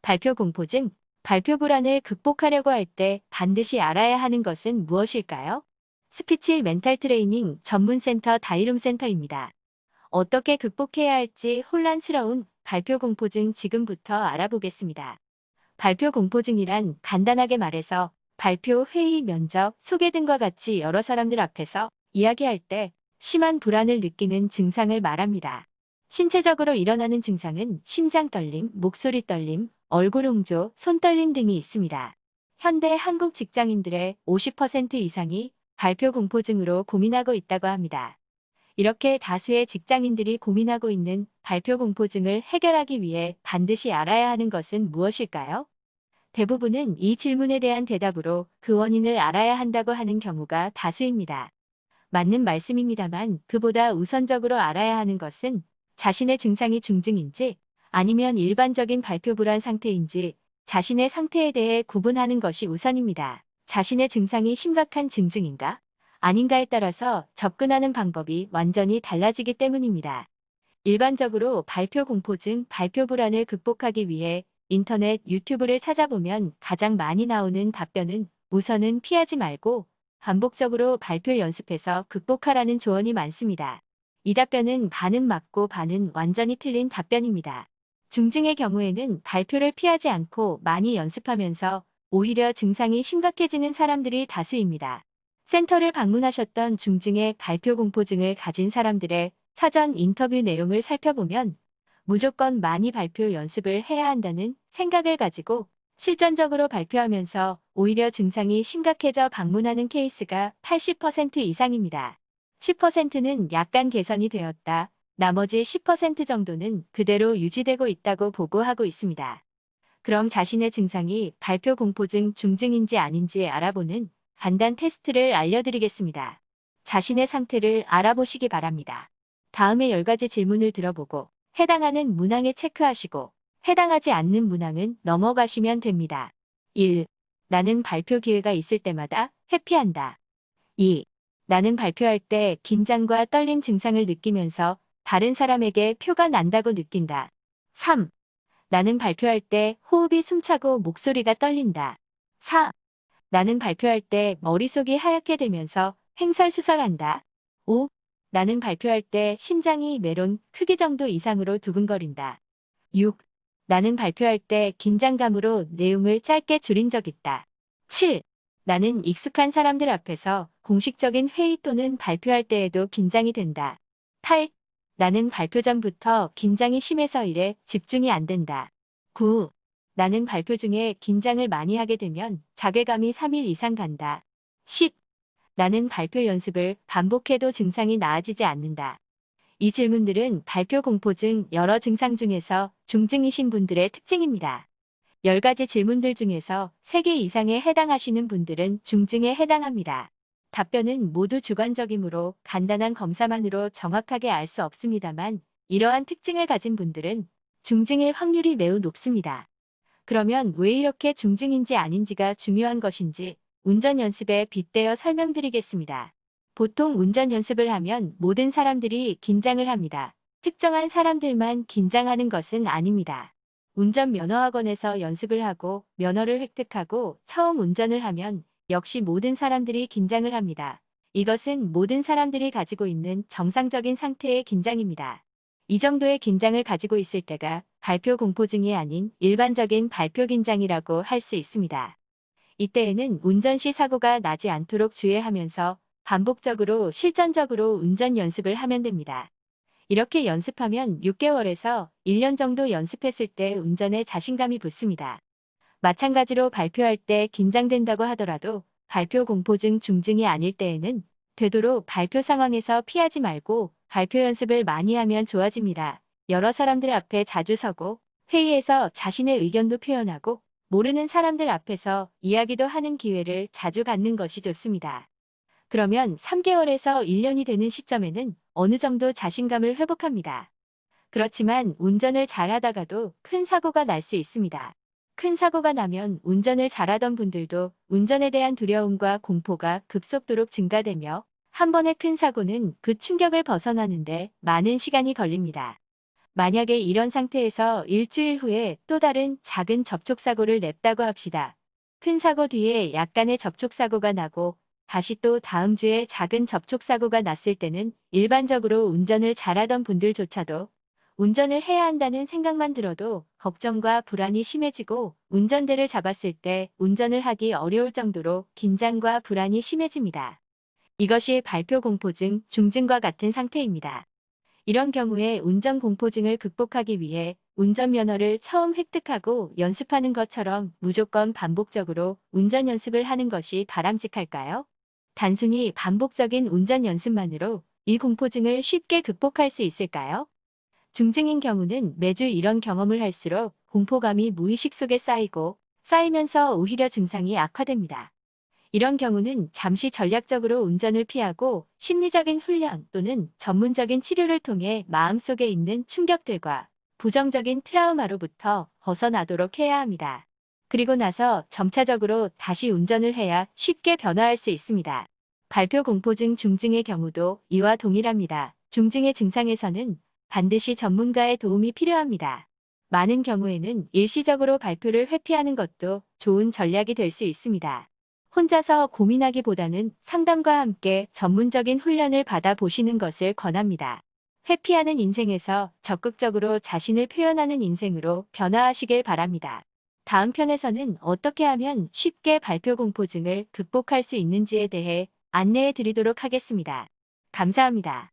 발표 공포증, 발표 불안을 극복하려고 할 때 반드시 알아야 하는 것은 무엇일까요? 스피치 멘탈 트레이닝 전문센터 다이룸 센터입니다. 어떻게 극복해야 할지 혼란스러운 발표 공포증 지금부터 알아보겠습니다. 발표 공포증이란 간단하게 말해서 발표, 회의, 면접, 소개 등과 같이 여러 사람들 앞에서 이야기할 때 심한 불안을 느끼는 증상을 말합니다. 신체적으로 일어나는 증상은 심장 떨림, 목소리 떨림, 얼굴 홍조, 손 떨림 등이 있습니다. 현대 한국 직장인들의 50% 이상이 발표 공포증으로 고민하고 있다고 합니다. 이렇게 다수의 직장인들이 고민하고 있는 발표 공포증을 해결하기 위해 반드시 알아야 하는 것은 무엇일까요? 대부분은 이 질문에 대한 대답으로 그 원인을 알아야 한다고 하는 경우가 다수입니다. 맞는 말씀입니다만 그보다 우선적으로 알아야 하는 것은 자신의 증상이 중증인지 아니면 일반적인 발표 불안 상태인지 자신의 상태에 대해 구분하는 것이 우선입니다. 자신의 증상이 심각한 증증인가? 아닌가에 따라서 접근하는 방법이 완전히 달라지기 때문입니다. 일반적으로 발표 공포증, 발표 불안을 극복하기 위해 인터넷, 유튜브를 찾아보면 가장 많이 나오는 답변은 우선은 피하지 말고 반복적으로 발표 연습해서 극복하라는 조언이 많습니다. 이 답변은 반은 맞고 반은 완전히 틀린 답변입니다. 중증의 경우에는 발표를 피하지 않고 많이 연습하면서 오히려 증상이 심각해지는 사람들이 다수입니다. 센터를 방문하셨던 중증의 발표 공포증을 가진 사람들의 사전 인터뷰 내용을 살펴보면 무조건 많이 발표 연습을 해야 한다는 생각을 가지고 실전적으로 발표하면서 오히려 증상이 심각해져 방문하는 케이스가 80% 이상입니다. 10%는 약간 개선이 되었다. 나머지 10% 정도는 그대로 유지되고 있다고 보고하고 있습니다. 그럼 자신의 증상이 발표 공포증 중증인지 아닌지 알아보는 간단 테스트를 알려드리겠습니다. 자신의 상태를 알아보시기 바랍니다. 다음에 10가지 질문을 들어보고 해당하는 문항에 체크하시고 해당하지 않는 문항은 넘어가시면 됩니다. 1. 나는 발표 기회가 있을 때마다 회피한다. 2. 나는 발표할 때 긴장과 떨림 증상을 느끼면서 다른 사람에게 표가 난다고 느낀다. 3. 나는 발표할 때 호흡이 숨차고 목소리가 떨린다. 4. 나는 발표할 때 머릿속이 하얗게 되면서 횡설수설한다. 5. 나는 발표할 때 심장이 메론 크기 정도 이상으로 두근거린다. 6. 나는 발표할 때 긴장감으로 내용을 짧게 줄인 적 있다. 7. 나는 익숙한 사람들 앞에서 공식적인 회의 또는 발표할 때에도 긴장이 된다. 8. 나는 발표 전부터 긴장이 심해서 일에 집중이 안 된다. 9. 나는 발표 중에 긴장을 많이 하게 되면 자괴감이 3일 이상 간다. 10. 나는 발표 연습을 반복해도 증상이 나아지지 않는다. 이 질문들은 발표 공포증 여러 증상 중에서 중증이신 분들의 특징입니다. 10가지 질문들 중에서 3개 이상에 해당하시는 분들은 중증에 해당합니다. 답변은 모두 주관적이므로 간단한 검사만으로 정확하게 알 수 없습니다만 이러한 특징을 가진 분들은 중증일 확률이 매우 높습니다. 그러면 왜 이렇게 중증인지 아닌지가 중요한 것인지 운전 연습에 빗대어 설명드리겠습니다. 보통 운전 연습을 하면 모든 사람들이 긴장을 합니다. 특정한 사람들만 긴장하는 것은 아닙니다. 운전면허학원에서 연습을 하고 면허를 획득하고 처음 운전을 하면 역시 모든 사람들이 긴장을 합니다. 이것은 모든 사람들이 가지고 있는 정상적인 상태의 긴장입니다. 이 정도의 긴장을 가지고 있을 때가 발표 공포증이 아닌 일반적인 발표 긴장이라고 할 수 있습니다. 이때에는 운전 시 사고가 나지 않도록 주의하면서 반복적으로 실전적으로 운전 연습을 하면 됩니다. 이렇게 연습하면 6개월에서 1년 정도 연습했을 때 운전에 자신감이 붙습니다. 마찬가지로 발표할 때 긴장된다고 하더라도 발표 공포증 중증이 아닐 때에는 되도록 발표 상황에서 피하지 말고 발표 연습을 많이 하면 좋아집니다. 여러 사람들 앞에 자주 서고 회의에서 자신의 의견도 표현하고 모르는 사람들 앞에서 이야기도 하는 기회를 자주 갖는 것이 좋습니다. 그러면 3개월에서 1년이 되는 시점에는 어느 정도 자신감을 회복합니다. 그렇지만 운전을 잘하다가도 큰 사고가 날 수 있습니다. 큰 사고가 나면 운전을 잘하던 분들도 운전에 대한 두려움과 공포가 급속도로 증가되며 한 번의 큰 사고는 그 충격을 벗어나는데 많은 시간이 걸립니다. 만약에 이런 상태에서 일주일 후에 또 다른 작은 접촉사고를 냈다고 합시다. 큰 사고 뒤에 약간의 접촉사고가 나고 다시 또 다음 주에 작은 접촉사고가 났을 때는 일반적으로 운전을 잘하던 분들조차도 운전을 해야 한다는 생각만 들어도 걱정과 불안이 심해지고 운전대를 잡았을 때 운전을 하기 어려울 정도로 긴장과 불안이 심해집니다. 이것이 발표공포증, 중증과 같은 상태입니다. 이런 경우에 운전공포증을 극복하기 위해 운전면허를 처음 획득하고 연습하는 것처럼 무조건 반복적으로 운전 연습을 하는 것이 바람직할까요? 단순히 반복적인 운전 연습만으로 이 공포증을 쉽게 극복할 수 있을까요? 중증인 경우는 매주 이런 경험을 할수록 공포감이 무의식 속에 쌓이면서 오히려 증상이 악화됩니다. 이런 경우는 잠시 전략적으로 운전을 피하고 심리적인 훈련 또는 전문적인 치료를 통해 마음속에 있는 충격들과 부정적인 트라우마로부터 벗어나도록 해야 합니다. 그리고 나서 점차적으로 다시 운전을 해야 쉽게 변화할 수 있습니다. 발표 공포증 중증의 경우도 이와 동일합니다. 중증의 증상에서는 반드시 전문가의 도움이 필요합니다. 많은 경우에는 일시적으로 발표를 회피하는 것도 좋은 전략이 될 수 있습니다. 혼자서 고민하기보다는 상담과 함께 전문적인 훈련을 받아보시는 것을 권합니다. 회피하는 인생에서 적극적으로 자신을 표현하는 인생으로 변화하시길 바랍니다. 다음 편에서는 어떻게 하면 쉽게 발표 공포증을 극복할 수 있는지에 대해 안내해 드리도록 하겠습니다. 감사합니다.